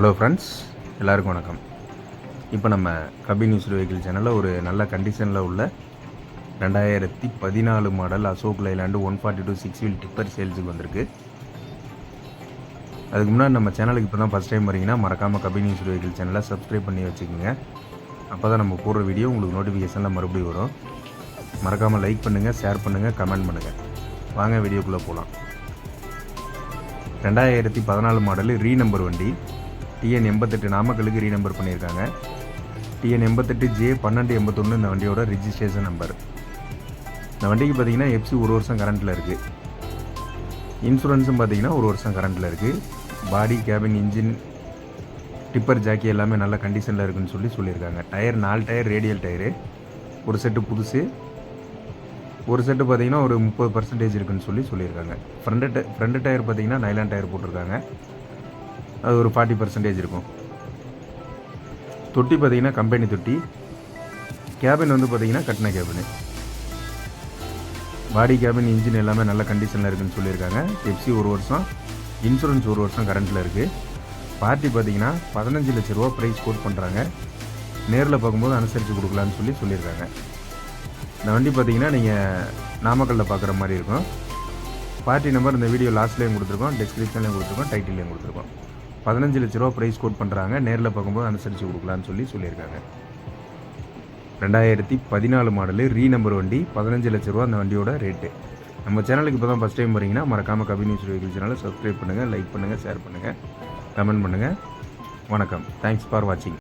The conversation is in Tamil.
ஹலோ ஃப்ரெண்ட்ஸ், எல்லாருக்கும் வணக்கம். இப்போ நம்ம கபி நியூஸ் வெஹிக்கிள் சேனலில் ஒரு நல்ல கண்டிஷனில் உள்ள 2014 model Ashok Leyland 142 6 wheel tipper சேல்ஸுக்கு வந்திருக்கு. அதுக்கு முன்னாடி நம்ம சேனலுக்கு இப்போ தான் ஃபஸ்ட் டைம் வரீங்கன்னா மறக்காமல் கபி நியூஸ் வெஹிக்கிள் சேனலை சப்ஸ்கிரைப் பண்ணி வச்சுக்கோங்க. அப்போ தான் நம்ம போடுற வீடியோ உங்களுக்கு நோட்டிஃபிகேஷனில் மறுபடியும் வரும். மறக்காமல் லைக் பண்ணுங்கள், ஷேர் பண்ணுங்கள், கமெண்ட் பண்ணுங்கள். வாங்க வீடியோக்குள்ளே போகலாம். 2014 மாடல் ரீநம்பர் வண்டி. TN 88 நாமக்கலுக்கு ரீநம்பர் பண்ணியிருக்காங்க. TN 88J 1281 இந்த வண்டியோட ரிஜிஸ்ட்ரேஷன் நம்பர். இந்த வண்டிக்கு பார்த்தீங்கன்னா FC 1 வருஷம் கரண்ட்டில் இருக்குது. இன்சூரன்ஸும் பார்த்தீங்கன்னா 1 வருஷம் கரண்ட்டில் இருக்குது. பாடி, கேபின், இன்ஜின், டிப்பர் ஜாக்கி எல்லாமே நல்ல கண்டிஷனில் இருக்குதுன்னு சொல்லியிருக்காங்க. டயர் 4 டயர் ரேடியல் டயரு, ஒரு செட்டு புதுசு, ஒரு செட்டு பார்த்தீங்கன்னா ஒரு 30% இருக்குதுன்னு சொல்லியிருக்காங்க. ஃப்ரண்ட் டயர் பார்த்தீங்கன்னா நைலான் டயர் போட்டிருக்காங்க, அது ஒரு 40% இருக்கும். தொட்டி பார்த்தீங்கன்னா கம்பெனி தொட்டி. கேபின் வந்து பார்த்தீங்கன்னா கட்டின கேபின். பாடி, கேபின், இன்ஜின் எல்லாமே நல்ல கண்டிஷனில் இருக்குதுன்னு சொல்லியிருக்காங்க. FC 1 வருஷம், இன்சூரன்ஸ் 1 வருஷம் கரண்ட்டில் இருக்குது. பார்ட்டி பார்த்தீங்கன்னா 15 லட்ச ரூபா ப்ரைஸ் கோட் பண்ணுறாங்க. நேரில் பார்க்கும்போது அனுசரித்து கொடுக்கலான்னு சொல்லியிருக்காங்க. இந்த வண்டி பார்த்தீங்கன்னா நீங்கள் நாமக்கல்லில் பார்க்குற மாதிரி இருக்கும். பார்ட்டி நம்பர் இந்த வீடியோ லாஸ்ட்லேயும் கொடுத்துருக்கோம், டிஸ்கிரிப்ஷன்லேயும் கொடுத்துருக்கோம், டைட்டிலையும் கொடுத்துருக்கோம். 15 லட்ச ரூபா ப்ரைஸ் கோட் பண்ணுறாங்க. நேரில் பார்க்கும்போது அனுசரித்து கொடுக்கலான்னு சொல்லியிருக்காங்க. 2014 மாடலு ரீநம்பர் வண்டி, 15 லட்ச ரூபா அந்த வண்டியோட ரேட்டு. நம்ம சேனலுக்கு இப்போ தான் ஃபஸ்ட் டைம் வரீங்கன்னா மறக்காமல் கபி நியூஸ் வெஹிக்கிள் சேனலை சப்ஸ்கிரைப் பண்ணுங்கள், லைக் பண்ணுங்கள், ஷேர் பண்ணுங்கள், கமெண்ட் பண்ணுங்கள். வணக்கம். தேங்க்ஸ் ஃபார் வாட்சிங்.